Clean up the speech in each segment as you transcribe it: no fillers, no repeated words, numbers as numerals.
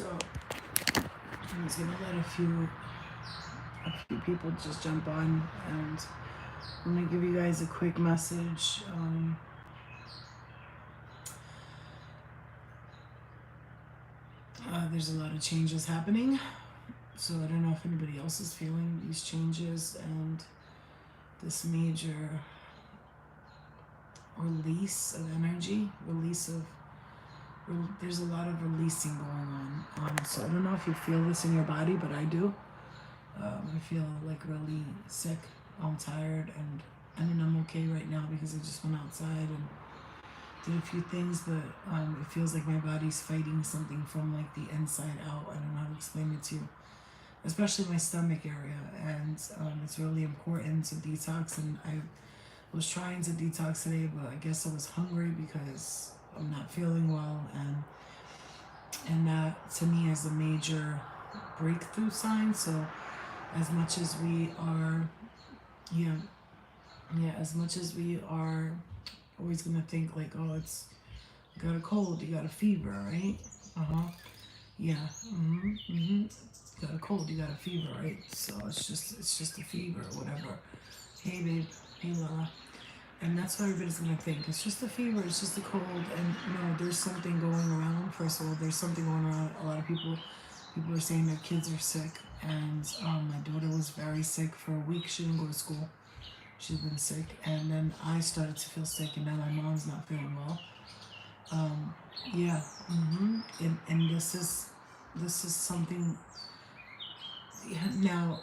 So I'm just gonna let a few people just jump on, and I'm gonna give you guys a quick message. There's a lot of changes happening, so I don't know if anybody else is feeling these changes and this major release of energy, there's a lot of releasing going on. So I don't know if you feel this in your body, but I do. I feel like really sick. I'm tired, and I mean I'm okay right now because I just went outside and did a few things, but it feels like my body's fighting something from like the inside out. I don't know how to explain it to you, especially my stomach area, and it's really important to detox. And I was trying to detox today, but I guess I was hungry because I'm not feeling well, and that to me is a major breakthrough sign. So as much as we are, yeah, as much as we are always gonna think like, oh, it's you got a cold, you got a fever, right? Yeah. You got a cold, you got a fever, right? So it's just a fever or whatever. Hey babe, hey Laura. And that's what everybody's gonna think. It's just a fever, it's just a cold, and no, there's something going around. First of all, there's something going around. A lot of people are saying their kids are sick, and my daughter was very sick for a week. She didn't go to school. She's been sick, and then I started to feel sick, and now my mom's not feeling well. Yeah, and this is something. Yeah, now,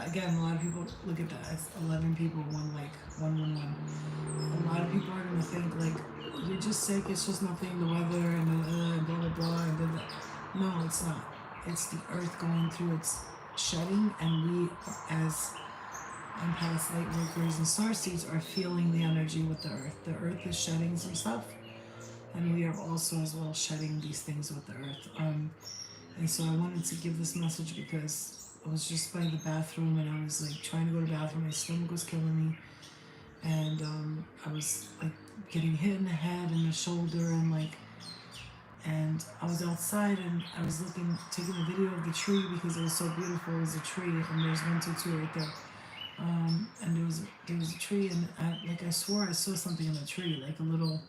again, a lot of people look at that as 11 people, one like 111. A lot of people are gonna think like you're just sick. It's just nothing. The weather and blah blah blah and blah, blah. No, it's not. It's the earth going through its shedding, and we as past light workers and star seeds are feeling the energy with the earth. The earth is shedding some stuff, and we are also as well shedding these things with the earth. And so I wanted to give this message because I was just by the bathroom, and I was like trying to go to the bathroom. My stomach was killing me, and I was like getting hit in the head and the shoulder, and I was outside, and I was taking a video of the tree because it was so beautiful. It was a tree, and there's 122 right there. And there was a tree, and I swore I saw something in the tree, like a little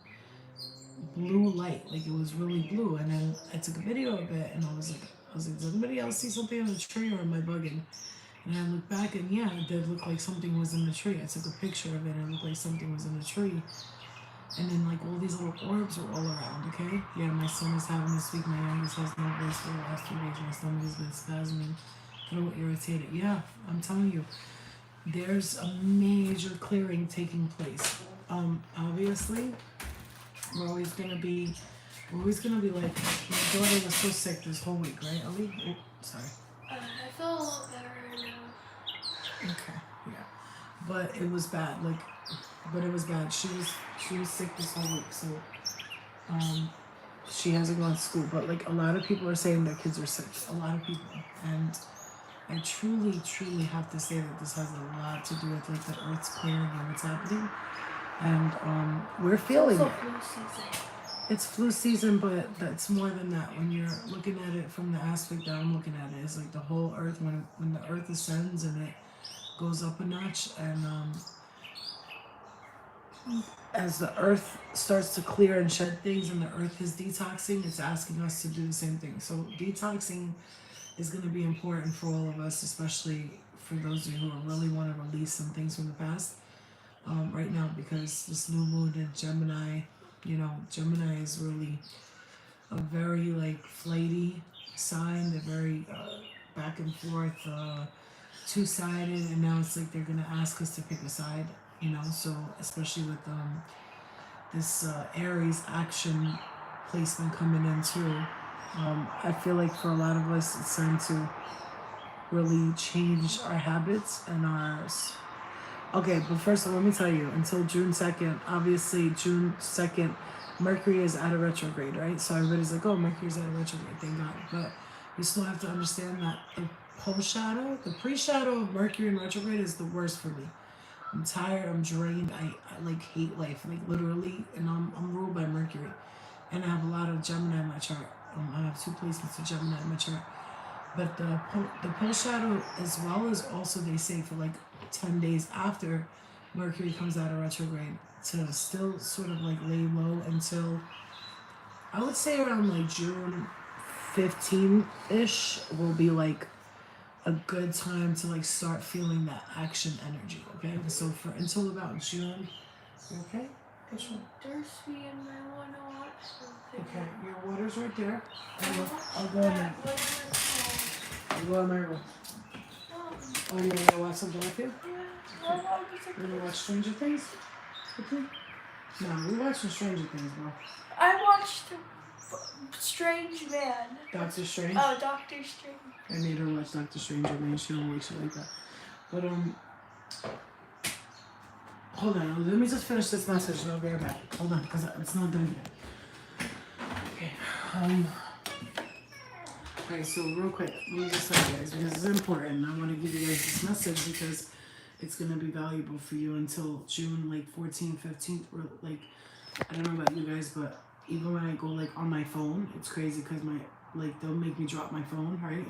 blue light, like it was really blue. And then I took a video of it, and I was like, does anybody else see something in the tree, or am I bugging? And I looked back, and yeah, it did look like something was in the tree. I took a picture of it, and it looked like something was in the tree. And then like all these little orbs were all around. Okay, yeah, my son is having this week. My youngest has no voice for the last 2 days. My stomach has been spasming, a little irritated. Yeah, I'm telling you, there's a major clearing taking place. Obviously, we're always gonna be like, my daughter was so sick this whole week, right, Ali? Oh, sorry. I feel a lot better right now. Okay, yeah, but it was bad. She was sick this whole week, so she hasn't gone to school. But like a lot of people are saying their kids are sick. A lot of people, and I truly, truly have to say that this has a lot to do with like the earth's clearing and what's happening, and we're feeling it. Flu season. It's flu season, but that's more than that. When you're looking at it from the aspect that I'm looking at it, it's like the whole earth, when the earth ascends and it goes up a notch, and as the earth starts to clear and shed things, and the earth is detoxing, it's asking us to do the same thing. So detoxing is going to be important for all of us, especially for those of you who really want to release some things from the past right now, because this new moon in Gemini, Gemini is really a very like flighty sign. They're very back and forth, two-sided, and now it's like they're going to ask us to pick a side, so especially with this Aries action placement coming in too. I feel like for a lot of us, it's time to really change our habits and ours. Okay, but first let me tell you, until June 2nd, obviously June 2nd, Mercury is out of retrograde, right? So everybody's like, oh, Mercury's out of retrograde, thank God. But you still have to understand that the post-shadow, the pre-shadow of Mercury in retrograde is the worst for me. I'm tired, I'm drained, I like hate life, like literally, and I'm ruled by Mercury. And I have a lot of Gemini in my chart. I have 2 placements of Gemini in my chart. But the pole shadow, as well as also they say for like 10 days after Mercury comes out of retrograde, to still sort of like lay low until I would say around like June 15 ish will be like a good time to like start feeling that action energy. Okay, so for until about June. Okay, what's wrong? There's me and I want to watch something. Okay, your water's right there. I'll go in That, there. what is it called? I'll go in my room. Oh, you wanna go watch something with you? Yeah. How long is it? You wanna watch Stranger Things with me? No, we watching Stranger Things, bro. I watched Strange Man. Doctor Strange. Oh, Doctor Strange. I made her watch Doctor Strange, man. She don't like shit like that. But hold on. Let me just finish this message and I'll be right back. Hold on, because it's not done yet. Okay. Okay, so real quick, let me just tell you guys, because it's important. I want to give you guys this message because it's going to be valuable for you until June, like 14th, 15th, or like, I don't know about you guys, but even when I go like on my phone, it's crazy because they'll make me drop my phone, right?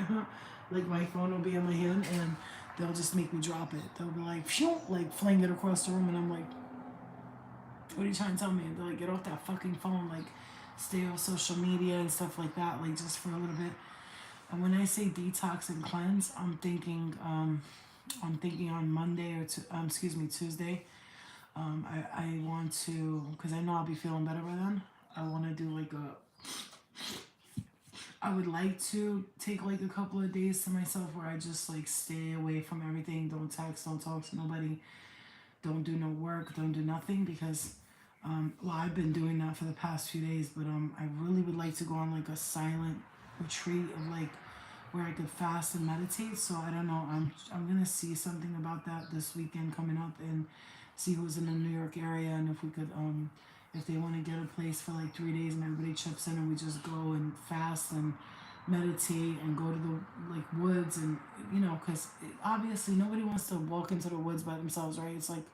Like my phone will be in my hand and they'll just make me drop it. They'll be like, phew, like fling it across the room and I'm like, what are you trying to tell me? They're like, get off that fucking phone, like stay off social media and stuff like that, like just for a little bit. And when I say detox and cleanse, I'm thinking on Monday or Tuesday. I want to, because I know I'll be feeling better by then. I want to do like I would like to take like a couple of days to myself where I just like stay away from everything. Don't text, don't talk to nobody, don't do no work, don't do nothing because, I've been doing that for the past few days, but I really would like to go on like a silent retreat of like where I could fast and meditate. So I don't know. I'm gonna see something about that this weekend coming up and see who's in the New York area and if we could if they want to get a place for like 3 days and everybody chips in and we just go and fast and meditate and go to the like woods and because obviously nobody wants to walk into the woods by themselves, right? It's like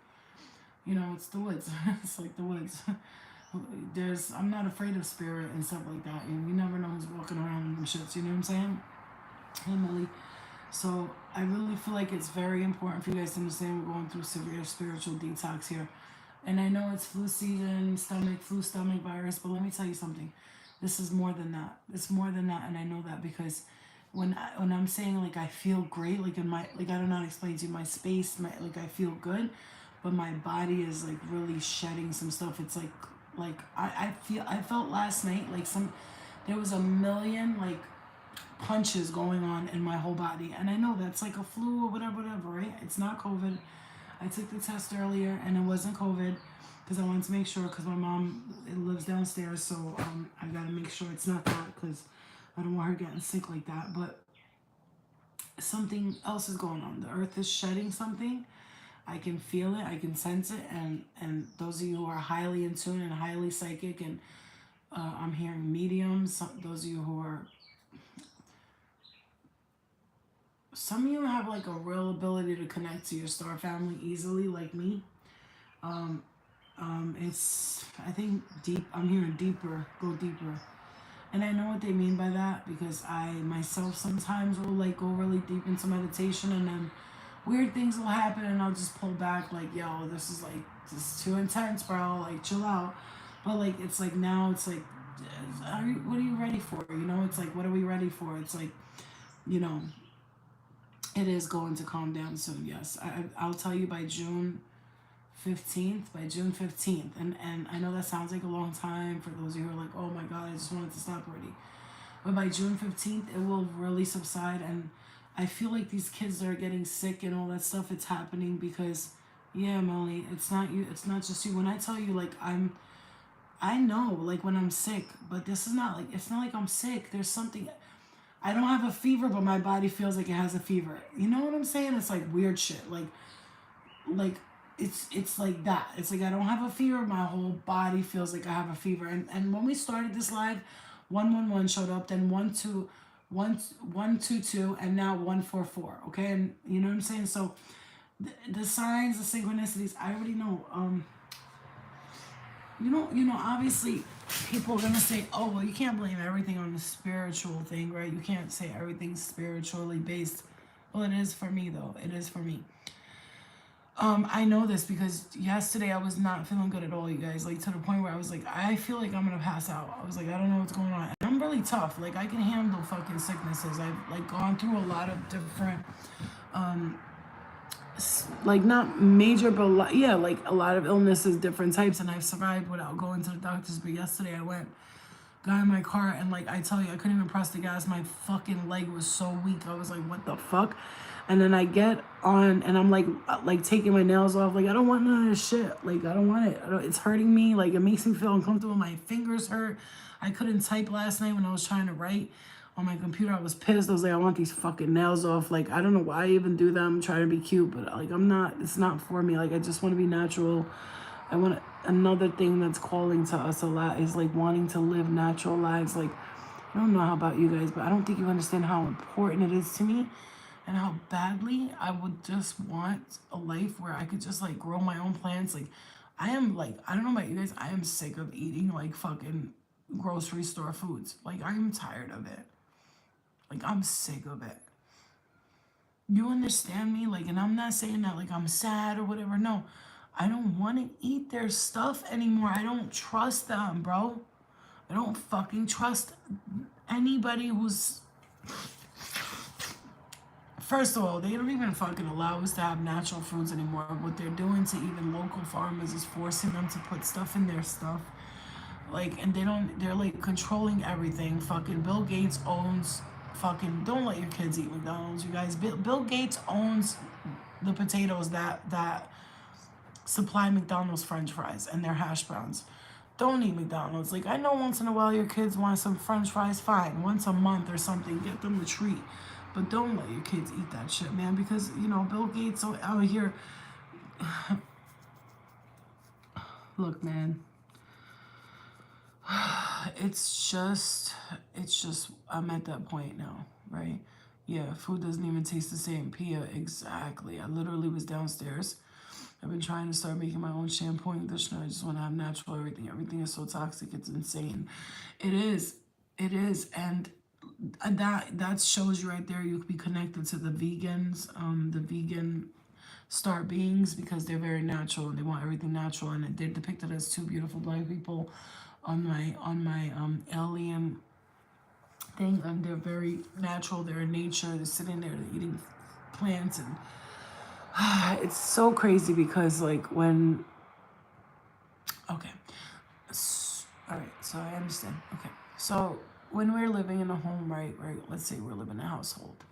it's the woods. It's like the woods. I'm not afraid of spirit and stuff like that, and you never know who's walking around and shit. You know what I'm saying? Emily. So I really feel like it's very important for you guys to understand we're going through severe spiritual detox here. And I know it's flu season, flu stomach virus, but let me tell you something. This is more than that. It's more than that, and I know that because when I'm saying like I feel great, like in my I don't know how to explain to you my space, I feel good, but my body is like really shedding some stuff. It's like I felt last night like there was a million like punches going on in my whole body, and I know that's like a flu or whatever, right? It's not COVID. I took the test earlier and it wasn't COVID because I wanted to make sure because my mom lives downstairs, so I gotta make sure it's not that because I don't want her getting sick like that. But something else is going on. The earth is shedding something. I can feel it, I can sense it, and those of you who are highly in tune and highly psychic, and I'm hearing mediums. Those of you who are some of you have like a real ability to connect to your star family easily, like me. It's I think deep. I'm hearing deeper, go deeper, and I know what they mean by that because I myself sometimes will like go really deep into meditation, and then weird things will happen, and I'll just pull back, like, yo, this is too intense, bro. Like, chill out. But like, it's like now, it's like, what are you ready for? It's like, what are we ready for? It's like, it is going to calm down soon, yes. I'll tell you by June 15th, and I know that sounds like a long time for those of you who are like, oh my God, I just wanted to stop already. But by June 15th, it will really subside, and I feel like these kids that are getting sick and all that stuff, it's happening because, yeah, Molly, it's not you, it's not just you. When I tell you, like, I know, like, when I'm sick, but this is not, like, it's not like I'm sick. There's something... I don't have a fever, but my body feels like it has a fever. You know what I'm saying? It's like weird shit. Like it's like that. It's like I don't have a fever. My whole body feels like I have a fever. And when we started this live, 111 showed up, then 122, and now 144. Okay, and you know what I'm saying? So the signs, the synchronicities, I already know. Obviously, people are gonna say, oh, well, you can't blame everything on the spiritual thing, right? You can't say everything's spiritually based. Well, it is for me, though. It is for me. I know this because yesterday I was not feeling good at all, you guys. Like, to the point where I was like, I feel like I'm gonna pass out. I was like, I don't know what's going on. And I'm really tough. Like, I can handle fucking sicknesses. I've like gone through a lot of different, like not major, but yeah, like a lot of illnesses, different types, and I've survived without going to the doctors. But yesterday I went, got in my car, and like I tell you, I couldn't even press the gas. My fucking leg was so weak. I was like, what the fuck? And then I get on, and I'm like taking my nails off. Like, I don't want none of this shit. Like, I don't want it. It's hurting me. Like, it makes me feel uncomfortable. My fingers hurt. I couldn't type last night when I was trying to write on my computer. I was pissed. I was like, I want these fucking nails off. Like, I don't know why I even do them. I'm trying to be cute, but like, I'm not. It's not for me. Like, I just want to be natural. I want another thing that's calling to us a lot is like wanting to live natural lives. Like, I don't know how about you guys, but I don't think you understand how important it is to me and how badly I would just want a life where I could just like grow my own plants. Like, I am like, I don't know about you guys, I am sick of eating like fucking grocery store foods. Like, I'm tired of it. Like, I'm sick of it. You understand me? Like, and I'm not saying that like I'm sad or whatever. No, I don't want to eat their stuff anymore. I don't trust them, bro. I don't fucking trust anybody who's. First of all, they don't even fucking allow us to have natural foods anymore. What they're doing to even local farmers is forcing them to put stuff in their stuff. Like, and they're like controlling everything. Fucking Bill Gates owns don't let your kids eat McDonald's, you guys. Bill Gates owns the potatoes that supply McDonald's French fries and their hash browns. Don't eat McDonald's. Like, I know once in a while your kids want some French fries, fine. Once a month or something, get them a treat. But don't let your kids eat that shit, man, because, you know, Bill Gates out here. Look, man. It's just, I'm at that point now, right? Yeah, food doesn't even taste the same. Pia, exactly. I literally was downstairs. I've been trying to start making my own shampoo and conditioner. I just want to have natural everything. Everything is so toxic. It's insane. It is. It is. And that shows you right there. You could be connected to the vegans, the vegan star beings, because they're very natural and they want everything natural. And they're depicted as two beautiful black people on my alien thing, and they're very natural. They're in nature. They're sitting there. They're eating plants, and it's so crazy because like when. Okay. All right. So I understand. Okay. So when we're living in a home, right? Let's say we're living in a household.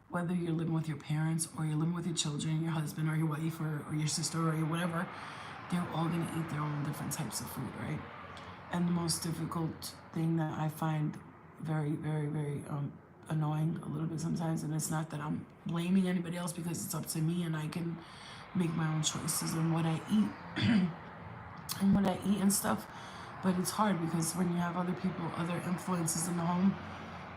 Whether you're living with your parents or you're living with your children, your husband or your wife or your sister or your whatever, they're all gonna eat their own different types of food, right? And the most difficult thing that I find very, very, very annoying a little bit sometimes, and it's not that I'm blaming anybody else because it's up to me and I can make my own choices on what I eat and what I eat and stuff. But it's hard because when you have other people, other influences in the home,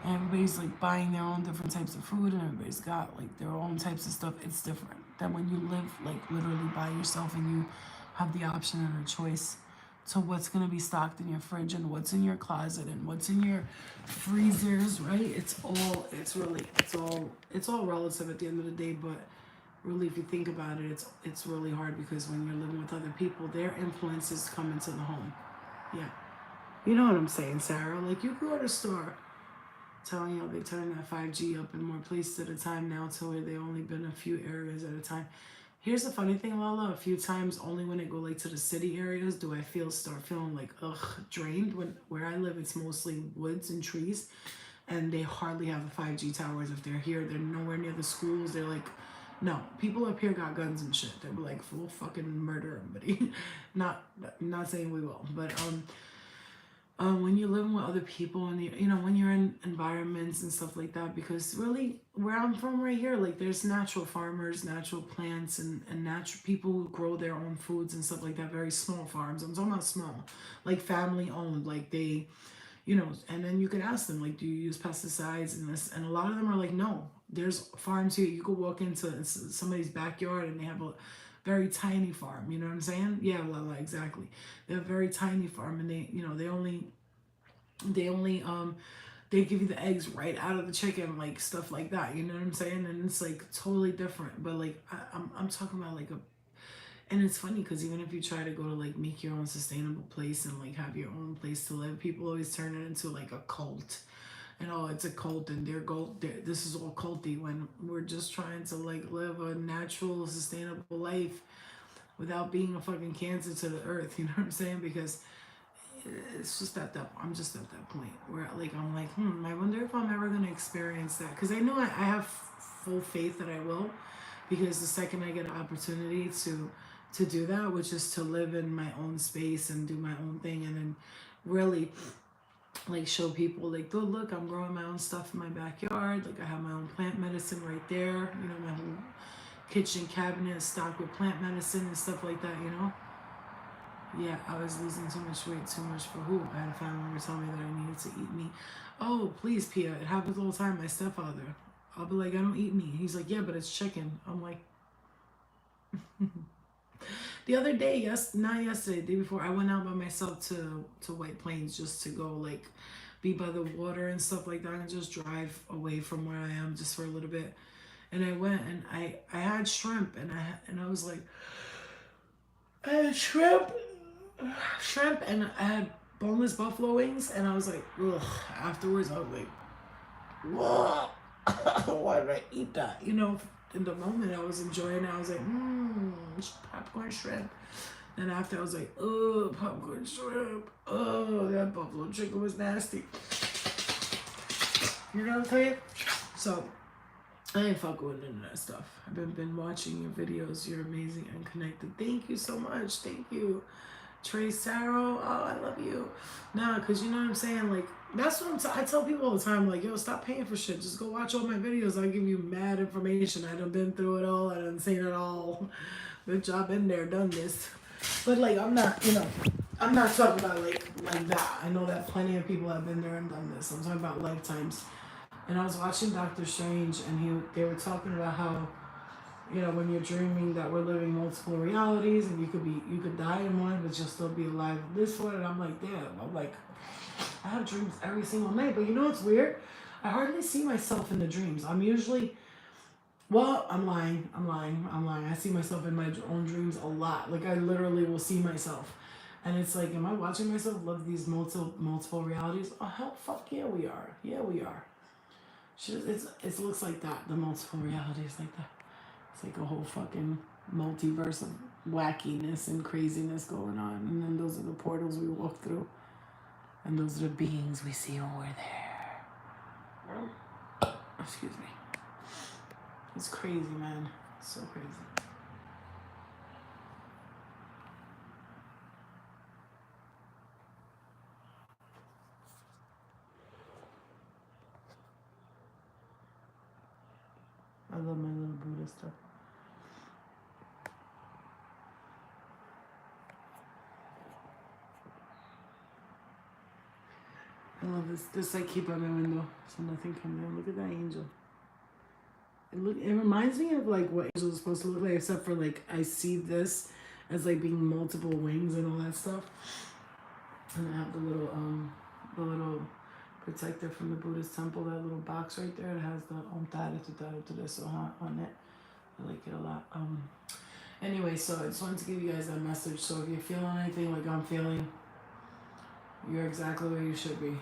and everybody's like buying their own different types of food and everybody's got like their own types of stuff, it's different than when you live like literally by yourself and you have the option and a choice to what's going to be stocked in your fridge and what's in your closet and what's in your freezers, right? It's all relative at the end of the day. But really, if you think about it, it's really hard because when you're living with other people, their influences come into the home. Yeah, you know what I'm saying, Sarah? Like, you go to the store, telling you they're turning that 5G up in more places at a time now, to where they only been a few areas at a time. Here's the funny thing, Lala. A few times, only when I go like to the city areas, do I start feeling like drained. Where I live, it's mostly woods and trees, and they hardly have the 5G towers. If they're here, they're nowhere near the schools. They're like, no, people up here got guns and shit. They're like, we'll fucking murder everybody. not saying we will, but when you're living with other people and when you're in environments and stuff like that, because really where I'm from right here, like there's natural farmers, natural plants, and natural people who grow their own foods and stuff like that. Very small farms. I'm talking about small, like family owned, like they, and then you can ask them, like, do you use pesticides and this? And a lot of them are like, no. There's farms here. You could walk into somebody's backyard and they have very tiny farm. You know what I'm saying? Yeah, Lala, exactly. They're a very tiny farm, and they, you know, they only they give you the eggs right out of the chicken, like stuff like that. You know what I'm saying? And it's like totally different. But like I'm talking about like a, and it's funny because even if you try to go to like make your own sustainable place and like have your own place to live, people always turn it into like a cult. And oh, it's a cult, and this is all culty, when we're just trying to like live a natural, sustainable life without being a fucking cancer to the earth. You know what I'm saying? Because it's just at that, I'm just at that point where like I'm like, I wonder if I'm ever gonna experience that, because I know I have full faith that I will, because the second I get an opportunity to do that, which is to live in my own space and do my own thing, and then really like show people like, oh look, I'm growing my own stuff in my backyard, like I have my own plant medicine right there, you know, my whole kitchen cabinet is stocked with plant medicine and stuff like that, you know. Yeah, I was losing too much weight, too much for who? I had a family member tell me that I needed to eat meat. Oh, please, Pia, it happens all the time. My stepfather, I'll be like, I don't eat meat. He's like, yeah, but it's chicken. I'm like, the other day, not yesterday, the day before, I went out by myself to White Plains just to go like be by the water and stuff like that, and just drive away from where I am just for a little bit. And I went and I had shrimp, and I was like, I had shrimp, and I had boneless buffalo wings, and I was like, ugh. Afterwards, I was like, ugh. Why did I eat that? You know, in the moment, I was enjoying it. I was like, popcorn shrimp. And after, I was like, oh, popcorn shrimp. Oh, that buffalo chicken was nasty. You know what I'm saying? So, I ain't fucking with none of that stuff. I've been watching your videos. You're amazing and connected. Thank you so much. Thank you. Trey Sarrow, oh, I love you. Nah, because you know what I'm saying? Like, that's what I tell people all the time. Like, yo, stop paying for shit. Just go watch all my videos. I'll give you mad information. I done been through it all. I done seen it all. Bitch, I've been there, done this. But, like, I'm not, you know, I'm not talking about, like that. I know that plenty of people have been there and done this. I'm talking about lifetimes. And I was watching Doctor Strange, and they were talking about how, you know, when you're dreaming that we're living multiple realities, and you could die in one, but you'll still be alive in this one. And I'm like, damn. I'm like, I have dreams every single night. But you know what's weird? I hardly see myself in the dreams. I'm usually, well, I'm lying. I see myself in my own dreams a lot. Like, I literally will see myself. And it's like, am I watching myself live these multiple realities? Oh, hell, fuck yeah, we are. Yeah, we are. It looks like that, the multiple realities like that. It's like a whole fucking multiverse of wackiness and craziness going on. And then those are the portals we walk through. And those are the beings we see when we're there. Excuse me. It's crazy, man. It's so crazy. I love my little Buddha stuff. I love this I keep on my window so nothing comes in. Look at that angel. It reminds me of like what angels are supposed to look like, except for like I see this as like being multiple wings and all that stuff. And I have the little protector from the Buddhist temple, that little box right there. It has the on it. I like it a lot. Anyway, so I just wanted to give you guys that message. So if you're feeling anything like I'm feeling, you're exactly where you should be.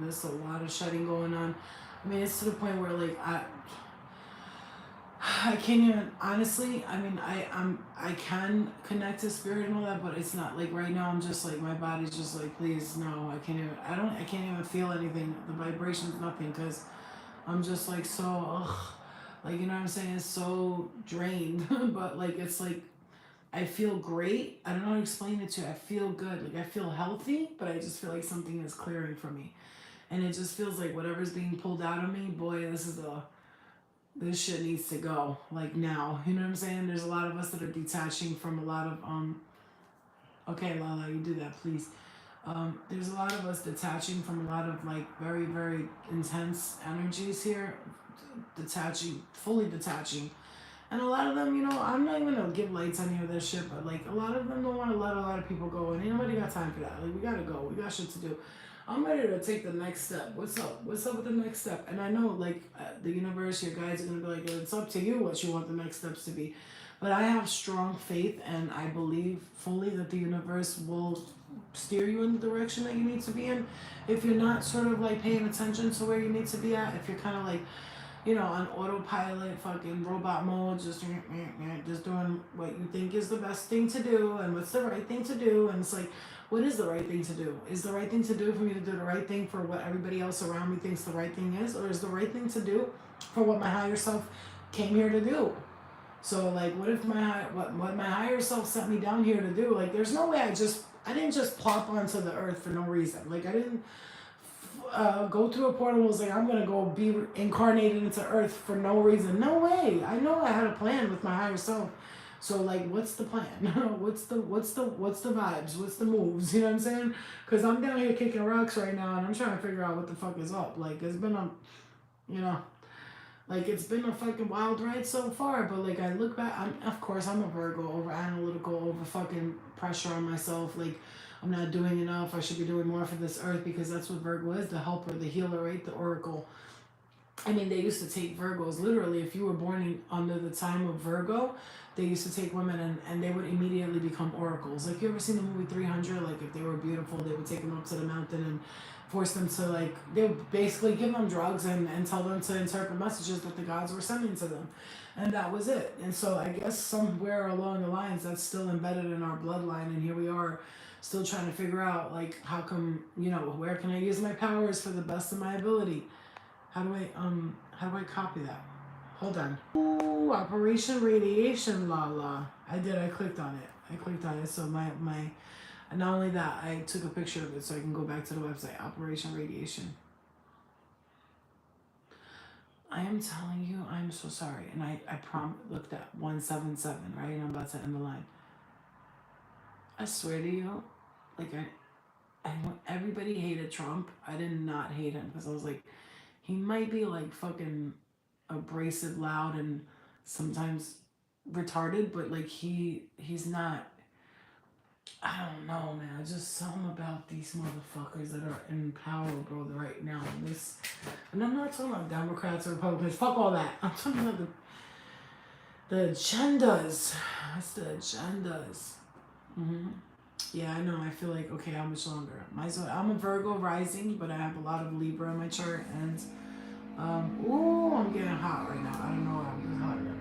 There's a lot of shedding going on. I mean, it's to the point where like I can't even, honestly, I mean, I can connect to spirit and all that, but it's not like right now. I'm just like, my body's just like, please, no, I can't even feel anything. The vibration's nothing, because I'm just like so, like, you know what I'm saying? It's so drained, but like, it's like, I feel great. I don't know how to explain it to you. I feel good. Like, I feel healthy, but I just feel like something is clearing for me. And it just feels like whatever's being pulled out of me, boy, this shit needs to go, like, now. You know what I'm saying? There's a lot of us that are detaching from a lot of, okay, Lala, you do that, please. There's a lot of us detaching from a lot of, like, very, very intense energies here. Fully detaching. And a lot of them, you know, I'm not even gonna give lights on any of this shit, but like a lot of them don't want to let a lot of people go, and ain't nobody got time for that. Like we gotta go, we got shit to do. I'm ready to take the next step. What's up? What's up with the next step? And I know, like, the universe, your guides are gonna be like, it's up to you what you want the next steps to be. But I have strong faith, and I believe fully that the universe will steer you in the direction that you need to be in. If you're not sort of like paying attention to where you need to be at, if you're kind of like, you know, on autopilot, fucking robot mode, just doing what you think is the best thing to do and what's the right thing to do, and it's like, what is the right thing to do? Is the right thing to do for me to do the right thing for what everybody else around me thinks the right thing is, or is the right thing to do for what my higher self came here to do? So like, what if what my higher self sent me down here to do? Like, there's no way I didn't just plop onto the earth for no reason. Like, I didn't go through a portal and was like, I'm gonna go be incarnated into earth for no reason. No way. I know I had a plan with my higher self. So like, what's the plan? what's the vibes? What's the moves? You know what I'm saying? Because I'm down here kicking rocks right now, and I'm trying to figure out what the fuck is up. Like, it's been a, you know, like, it's been a fucking wild ride so far. But like, I look back, of course I'm a Virgo, over analytical, over fucking pressure on myself. Like, I'm not doing enough. I should be doing more for this earth, because that's what Virgo is, the helper, the healer, right? The oracle. I mean, they used to take Virgos literally. If you were born under the time of Virgo, they used to take women and they would immediately become oracles. Like, you ever seen the movie 300? Like, if they were beautiful, they would take them up to the mountain and force them to, like, they would basically give them drugs and tell them to interpret messages that the gods were sending to them. And that was it. And so I guess somewhere along the lines, that's still embedded in our bloodline. And here we are, still trying to figure out, like, how come, you know, where can I use my powers for the best of my ability? How do I copy that? Hold on. Ooh, Operation Radiation, la. I clicked on it. So my, not only that, I took a picture of it so I can go back to the website, Operation Radiation. I am telling you, I'm so sorry. And I looked at 177, right? And I'm about to end the line. I swear to you, like, everybody hated Trump. I did not hate him, because I was like, he might be like fucking abrasive, loud, and sometimes retarded, but like he's not. I don't know, man. Just something about these motherfuckers that are in power, bro, right now. And I'm not talking about Democrats or Republicans. Fuck all that. I'm talking about the agendas. It's the agendas. Yeah, I know. I feel like, okay, how much longer? I'm a Virgo rising, but I have a lot of Libra in my chart, and ooh, I'm getting hot right now. I don't know why I'm just hot now.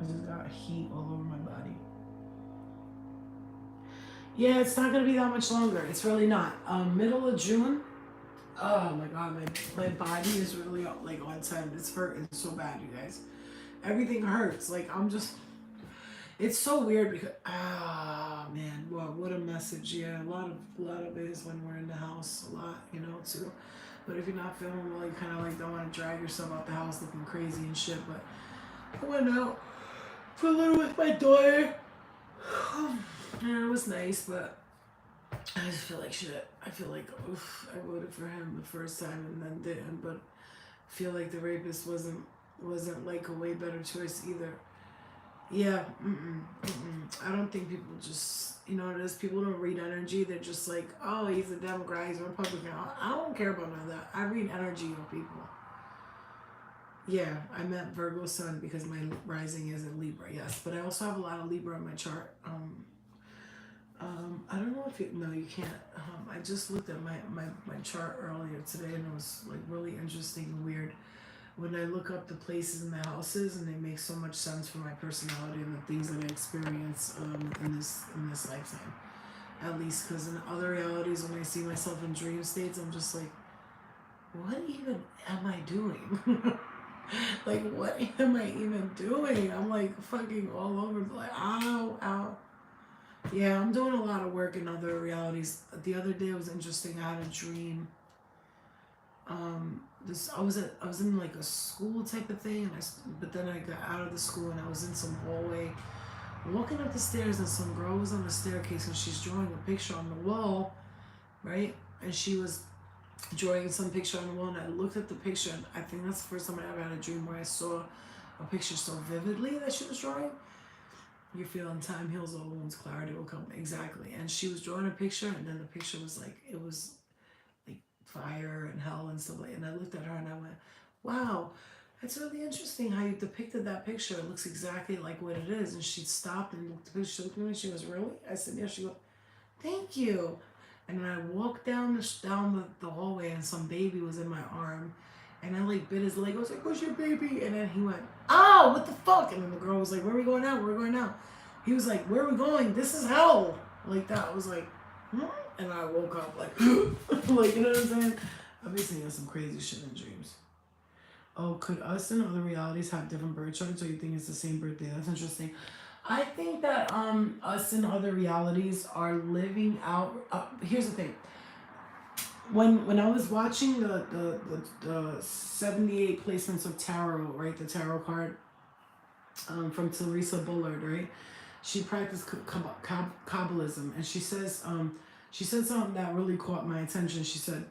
I just got heat all over my body. Yeah, it's not gonna be that much longer. It's really not. Middle of June. Oh my god, my body is really like on time. It's hurting so bad, you guys. Everything hurts. Like, I'm just. It's so weird because man, well, what a message. Yeah, a lot of it is when we're in the house a lot, you know, too. But if you're not feeling well, you kind of like don't want to drag yourself out the house looking crazy and shit. But I went out for a little with my daughter. Yeah, it was nice, but I just feel like shit. I feel like, oof, I voted for him the first time and then didn't. But I feel like the rapist wasn't like a way better choice either. Yeah, I don't think people just, you know what it is, people don't read energy. They're just like, oh, he's a Democrat, he's a Republican. I don't care about none of that. I read energy of people. Yeah, I met Virgo sun because my rising is in Libra, yes. But I also have a lot of Libra in my chart. I don't know if no, you can't. I just looked at my chart earlier today, and it was like really interesting and weird. When I look up the places in the houses, and they make so much sense for my personality and the things that I experience in this lifetime, at least. Because in other realities, when I see myself in dream states, I'm just like, what even am I doing? Like, what am I even doing? I'm like fucking all over, like, ow. Yeah, I'm doing a lot of work in other realities. The other day was interesting. I had a dream. I was in like a school type of thing, but then I got out of the school and I was in some hallway, walking up the stairs, and some girl was on the staircase and she's drawing a picture on the wall, right? And she was drawing some picture on the wall, and I looked at the picture, and I think that's the first time I ever had a dream where I saw a picture so vividly that she was drawing. You're feeling time heals all wounds, clarity will come. Exactly. And she was drawing a picture, and then the picture was like, it was like fire and hell and stuff like. And I looked at her and I went, wow, that's really interesting how you depicted that picture. It looks exactly like what it is. And she stopped and looked at the picture. She looked at me and she goes, really? I said, yeah. She goes, thank you. And then I walked down the hallway, and some baby was in my arm. And I like bit his leg. I was like, where's your baby? And then he went, oh, what the fuck? And then the girl was like, where are we going now? Where are we going now? He was like, where are we going? This is hell. Like that. I was like, hmm? And I woke up like, like, you know what I'm saying? I've been seeing some crazy shit in dreams. Oh, could us and other realities have different birth charts, or you think it's the same birthday? That's interesting. I think that us and other realities are living out. Here's the thing. When I was watching the 78 placements of tarot, right, the tarot card from Teresa Bullard, right, she practiced Kabbalism, and she said something that really caught my attention. She said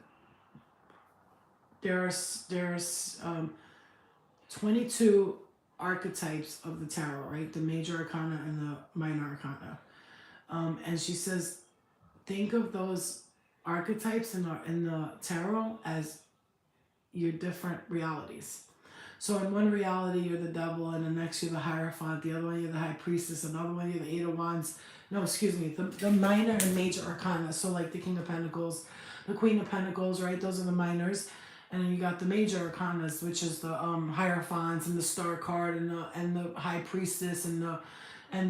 there's 22 archetypes of the tarot, right, the major arcana and the minor arcana, and she says think of those archetypes in the tarot as your different realities. So in one reality you're the devil, and the next you're the Hierophant, the other one you're the High Priestess, another one you're the Eight of Wands. No, excuse me, the minor and major arcana. So like the King of Pentacles, the Queen of Pentacles, right? Those are the minors. And then you got the major arcanas, which is the Hierophants and the Star card and the High Priestess and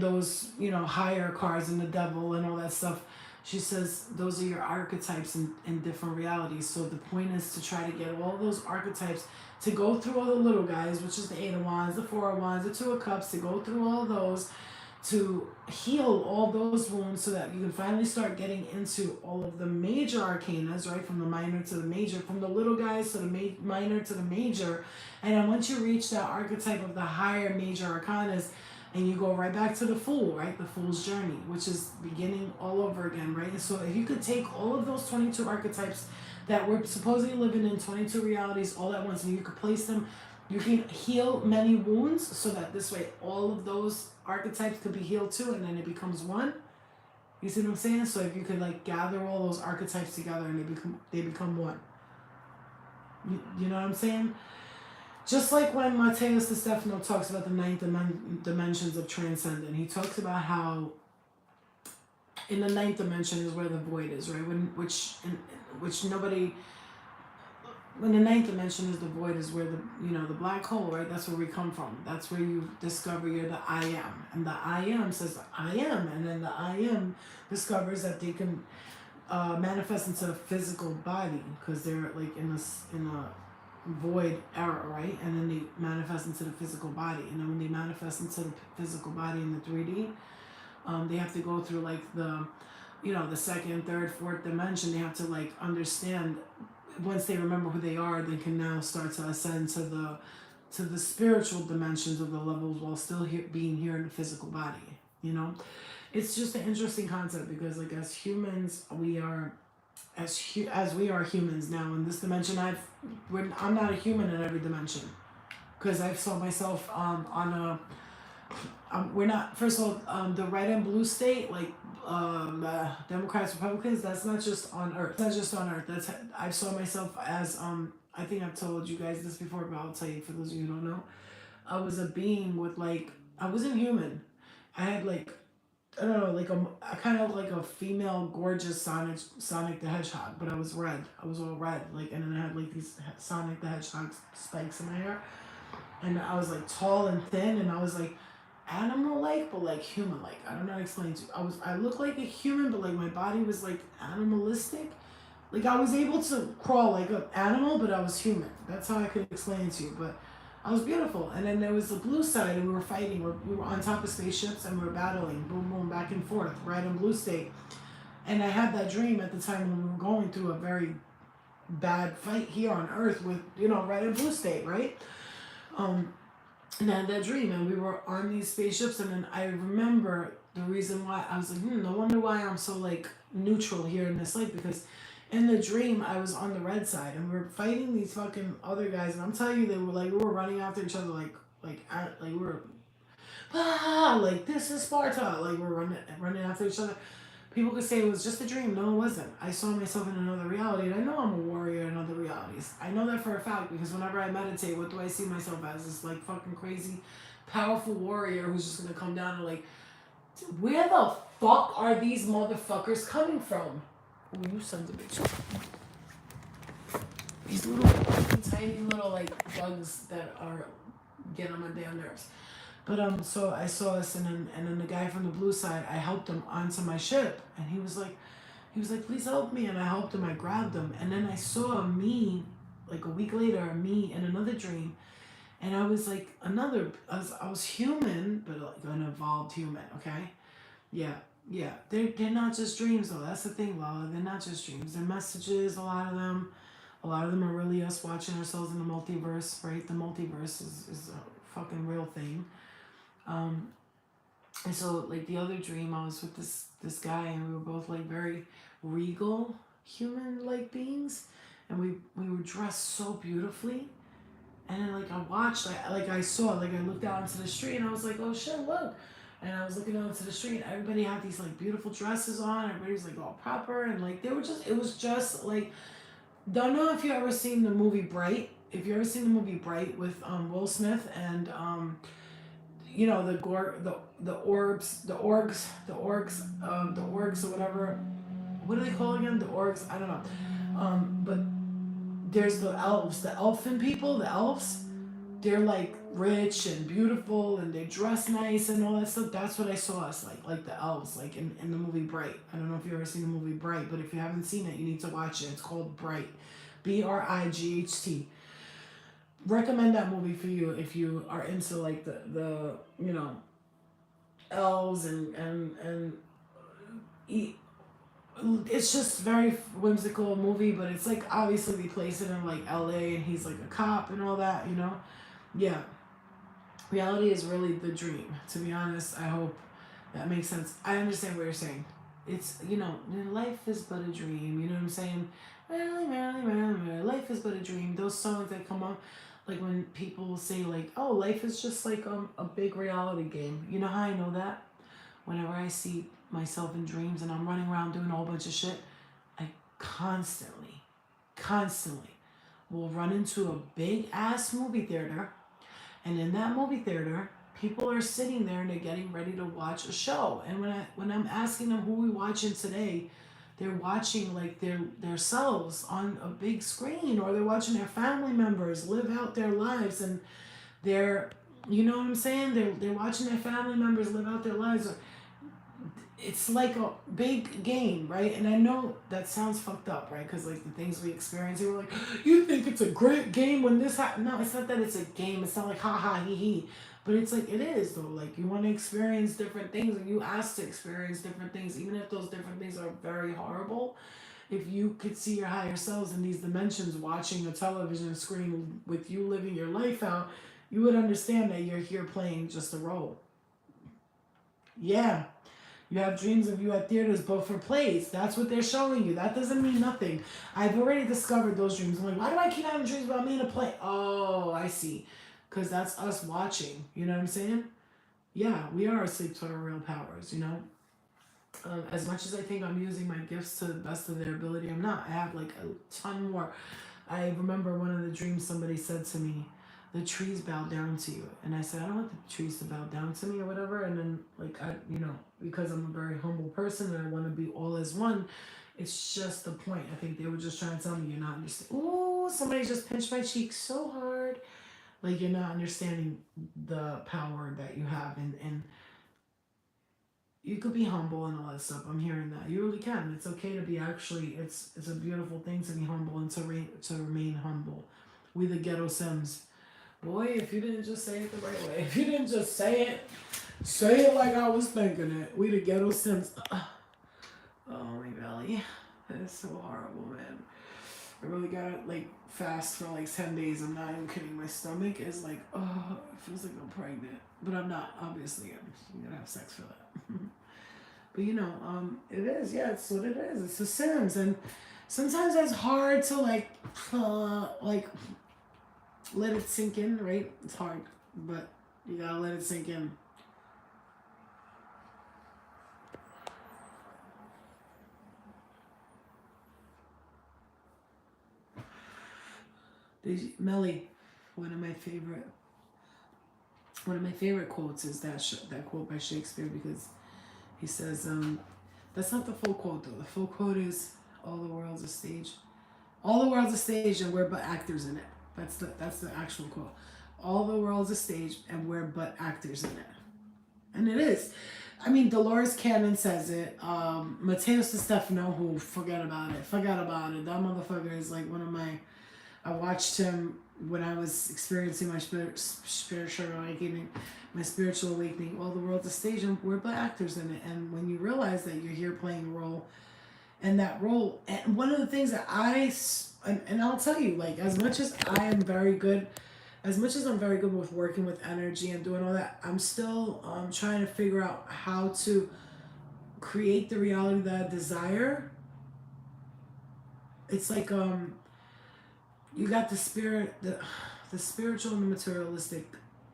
those, you know, higher cards and the devil and all that stuff. She says those are your archetypes in different realities. So the point is to try to get all those archetypes, to go through all the little guys, which is the Eight of Wands, the Four of Wands, the Two of Cups, to go through all those, to heal all those wounds so that you can finally start getting into all of the major arcanas, right? From the minor to the major, from the little guys to the minor to the major. And then once you reach that archetype of the higher major arcanas, and you go right back to the Fool, right? The Fool's journey, which is beginning all over again, right? And so if you could take all of those 22 archetypes that we're supposedly living in 22 realities all at once, and you could place them, you can heal many wounds so that this way all of those archetypes could be healed too, and then it becomes one. You see what I'm saying? So if you could like gather all those archetypes together and they become one. You know what I'm saying? Just like when Mateus Stefano talks about the ninth dimensions of transcendent, he talks about how in the ninth dimension is where the void is, right? When the ninth dimension is the void, is where the black hole, right? That's where we come from. That's where you discover you're the I am. And the I am says I am. And then the I am discovers that they can manifest into a physical body, because they're like in a void era, right? And then they manifest into the physical body. And then when they manifest into the physical body in the 3D, they have to go through like the second, third, fourth dimension. They have to like understand. Once they remember who they are, they can now start to ascend to the spiritual dimensions of the levels while still being here in the physical body. You know, it's just an interesting concept, because like as humans, we are as we are humans now in this dimension. I'm not a human in every dimension, because I saw myself on a we're not, first of all, the red and blue state, like Democrats, Republicans, that's not just on Earth. That's just on Earth. I saw myself as I think I've told you guys this before, but I'll tell you for those of you who don't know. I was a being with like, I wasn't human. I had like, I don't know, like a kind of like a female gorgeous Sonic the Hedgehog, but I was red. I was all red, like, and then I had like these Sonic the Hedgehog spikes in my hair, and I was like tall and thin, and I was like animal-like, but like human-like. I don't know how to explain to you. I looked like a human, but like my body was like animalistic. Like I was able to crawl like an animal, but I was human. That's how I could explain it to you. But I was beautiful. And then there was the blue side, and we were fighting. We were on top of spaceships, and we were battling, boom, boom, back and forth, red and blue state. And I had that dream at the time when we were going through a very bad fight here on Earth with, red and blue state, right? And I had that dream, and we were on these spaceships, and then I remember the reason why. I was like, no wonder why I'm so like neutral here in this life, because in the dream I was on the red side, and we were fighting these fucking other guys, and I'm telling you, we were running after each other like like we're like this is Sparta, like we're running after each other. People could say it was just a dream. No, it wasn't. I saw myself in another reality, and I know I'm a warrior in other realities. I know that for a fact because whenever I meditate, what do I see myself as? This like fucking crazy, powerful warrior who's just gonna come down and like, where the fuck are these motherfuckers coming from? Oh, you sons of bitch. These little tiny little like bugs that are getting on my damn nerves. But so I saw us, and then the guy from the blue side, I helped him onto my ship, and he was like, please help me, and I helped him. I grabbed him, and then I saw me, like a week later, me in another dream, and I was like I was human, but like an evolved human. Okay, yeah, yeah. They're not just dreams though. That's the thing, Lala. They're not just dreams. They're messages. A lot of them. A lot of them are really us watching ourselves in the multiverse, right? The multiverse is a fucking real thing. Um, and so like the other dream, I was with this guy, and we were both like very regal human like beings, and we were dressed so beautifully. And then like I watched, I saw, like I looked out into the street, and I was like, oh shit, look. And I was looking out into the street, and everybody had these like beautiful dresses on. Everybody was like all proper, and like they were just, it was just like, don't know if you ever seen the movie Bright. If you ever seen the movie Bright with Will Smith and you know the orbs, the orcs or whatever. What do they call again? The orcs? I don't know. But there's the elves, the elfin people, the elves. They're like rich and beautiful, and they dress nice and all that stuff. That's what I saw us like the elves, like in the movie Bright. I don't know if you've ever seen the movie Bright, but if you haven't seen it, you need to watch it. It's called Bright, Bright. Recommend that movie for you if you are into like the you know elves and it's just very whimsical movie, but it's like obviously they place it in like LA, and he's like a cop and all that, you know. Yeah, reality is really the dream, to be honest. I hope that makes sense. I understand what you're saying. It's, you know, life is but a dream, you know what I'm saying? Merrily, life is but a dream. Those songs that come up, like when people say like, oh, life is just like a big reality game. You know how I know that? Whenever I see myself in dreams and I'm running around doing a whole bunch of shit, I constantly will run into a big ass movie theater, and in that movie theater, people are sitting there and they're getting ready to watch a show. And when I'm asking them who we watching today, they're watching like their selves on a big screen, or they're watching their family members live out their lives, and they're, you know what I'm saying? They're watching their family members live out their lives. It's like a big game, right? And I know that sounds fucked up, right? Because like the things we experience, we're like, you think it's a great game when this happens? No, it's not that it's a game. It's not like ha ha he he, but it's like it is though. Like you want to experience different things, and you ask to experience different things, even if those different things are very horrible. If you could see your higher selves in these dimensions, watching a television screen with you living your life out, you would understand that you're here playing just a role. Yeah. You have dreams of you at theaters, but for plays. That's what they're showing you. That doesn't mean nothing. I've already discovered those dreams. I'm like, why do I keep having dreams about me in a play? Oh, I see. Because that's us watching. You know what I'm saying? Yeah, we are asleep to our real powers, you know? As much as I think I'm using my gifts to the best of their ability, I'm not. I have like a ton more. I remember one of the dreams somebody said to me, the trees bow down to you. And I said, I don't want the trees to bow down to me or whatever. And then like, because I'm a very humble person and I want to be all as one, it's just the point. I think they were just trying to tell me you're not understanding. Ooh, somebody just pinched my cheek so hard. Like you're not understanding the power that you have, and you could be humble and all that stuff. I'm hearing that. You really can. It's okay to be it's a beautiful thing to be humble and to remain humble. We the ghetto Sims. Boy, if you didn't just say it the right way, if you didn't just say it like I was thinking it. We the ghetto Sims. Oh, my belly. That is so horrible, man. I really got like fast for like 10 days. I'm not even kidding. My stomach is like, oh, it feels like I'm pregnant. But I'm not, obviously. I'm going to have sex for that. But it is. Yeah, it's what it is. It's The Sims. And sometimes it's hard to like let it sink in, right? It's hard. but you gotta let it sink in. Melly, one of my favorite quotes is that quote by Shakespeare, because he says, that's not the full quote though. The full quote is, all the world's a stage. All the world's a stage and we're but actors in it. That's the actual quote. All the world's a stage and we're but actors in it. And it is. I mean, Dolores Cannon says it. Matteo Stefano, who forget about it. That motherfucker is like one of my... I watched him when I was experiencing my spiritual awakening. All the world's a stage and we're but actors in it. And when you realize that you're here playing a role, and that role, and one of the things that and I'll tell you, like, as much as I'm very good with working with energy and doing all that, I'm still trying to figure out how to create the reality that I desire. It's like you got the spirit, the spiritual and the materialistic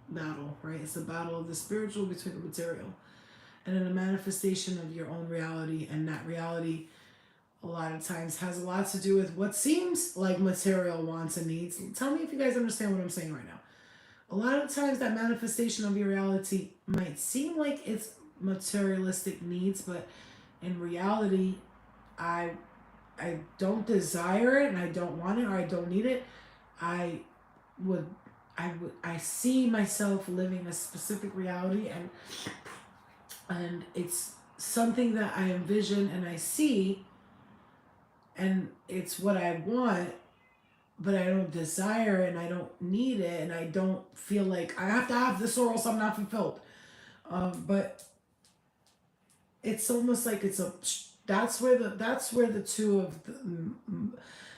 battle, right? It's the battle of the spiritual between the material, and then the manifestation of your own reality, and that reality a lot of times has a lot to do with what seems like material wants and needs. Tell me if you guys understand what I'm saying right now. A lot of times that manifestation of your reality might seem like it's materialistic needs, but in reality, I don't desire it and I don't want it or I don't need it. I see myself living a specific reality, and it's something that I envision and I see, and it's what I want, but I don't desire it and I don't need it, and I don't feel like I have to have this or else I'm not fulfilled. But it's almost like that's where the two of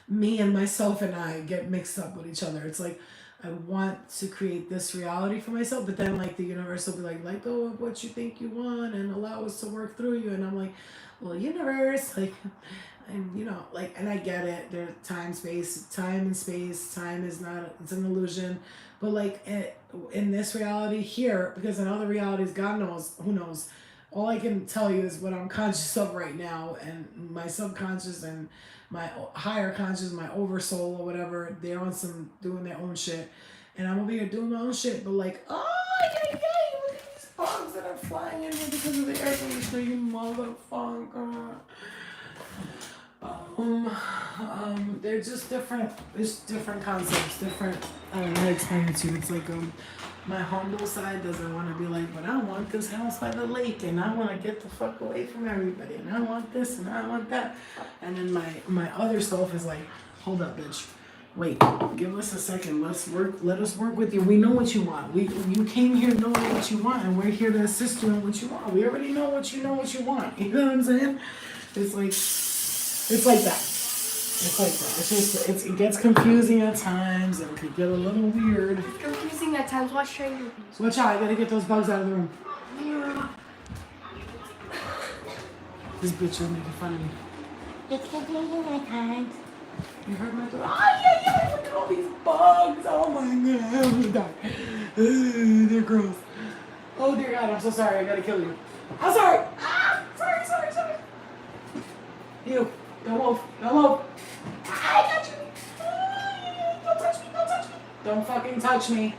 me and myself and I get mixed up with each other. It's like I want to create this reality for myself, but then like the universe will be like, let go of what you think you want and allow us to work through you. And I'm like, well, universe, like, and and I get it. There's time and space. Time is not, it's an illusion. But like in this reality here, because in other realities, God knows, who knows. All I can tell you is what I'm conscious of right now, and my subconscious and my higher conscious, my oversoul or whatever, they're on some doing their own shit, and I'm over here doing my own shit. But like, oh yeah, look at these bugs that are flying in here because of the air conditioner, you motherfucker. They're just different. It's different concepts, different. I don't know how to explain it to you. It's like my humble side doesn't want to be like, but I want this house by the lake, and I want to get the fuck away from everybody, and I want this, and I want that. And then my other self is like, hold up, bitch. Wait, give us a second. Let us work with you. We know what you want. You came here knowing what you want, and we're here to assist you in what you want. We already know what you want. You know what I'm saying? It's like that. It's like that. It's just it gets confusing at times, and it could get a little weird. It's confusing at times. Watch Stranger Things. Watch out! I gotta get those bugs out of the room. This bitch is making fun of me. It's confusing at times. You heard my daughter? Oh yeah! Look at all these bugs! Oh my god! I'm gonna die. They're gross. Oh dear God! I'm so sorry. I gotta kill you. I'm sorry. Sorry. You. Don't move. I got you. Don't touch me. Don't fucking touch me.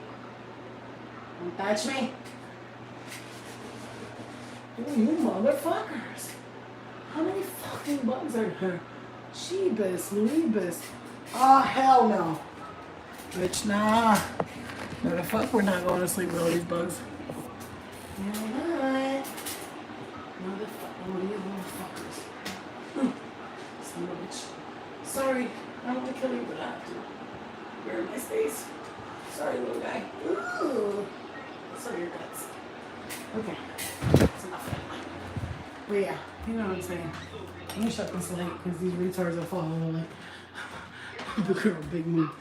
Don't touch me. Oh, you motherfuckers. How many fucking bugs are there? Jeebus, Louibus. Oh, hell no. Bitch, nah. No, the fuck, we're not going to sleep with all these bugs. You're not. What are you motherfuckers? Son of a bitch. Sorry, I don't want to kill you, but I have to. You're in my space. Sorry, little guy. Ooh. Sorry, your guts. Okay. That's enough. But yeah, you know what I'm saying. Let me shut this light because these retards are following me. The girl, big move.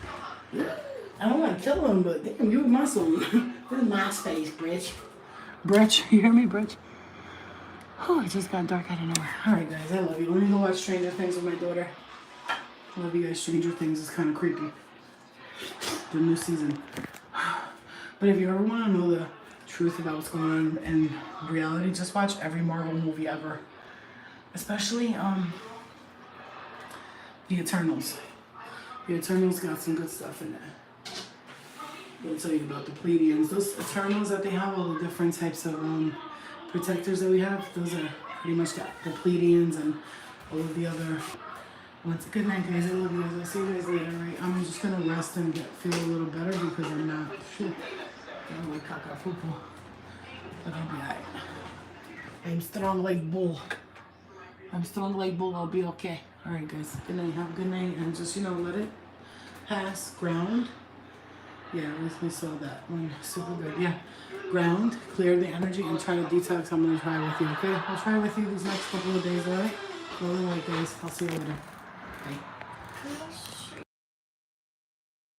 I don't want to kill him, but damn, you muscle. This is my space, Bridge. Bridge, you hear me, Bridge? Oh, it just got dark out of nowhere. Alright, guys, I love you. Let me go watch Stranger Things with my daughter. I love you guys. Stranger Things is kind of creepy. The new season. But if you ever want to know the truth about what's going on in reality, just watch every Marvel movie ever. Especially the Eternals. The Eternals got some good stuff in it. I'll tell you about the Pleiadians. Those Eternals that they have, all the different types of protectors that we have, those are pretty much the Pleiadians and all of the other ones. Good night, guys. I love you guys. I'll see you guys later, right? I'm just gonna rest and feel a little better because I'm not shit. I'm like caca poo poo. But I'll be alright. I'm strong like bull. I'm strong like bull. I'll be okay. Alright, guys. Good night. Have a good night. And just, let it pass. Ground. Yeah, we saw that one. Super good. Yeah. Ground. Clear the energy and try to detox. I'm going to try with you, okay? I'll try with you these next couple of days, alright? Rolling light, guys. I'll see you later.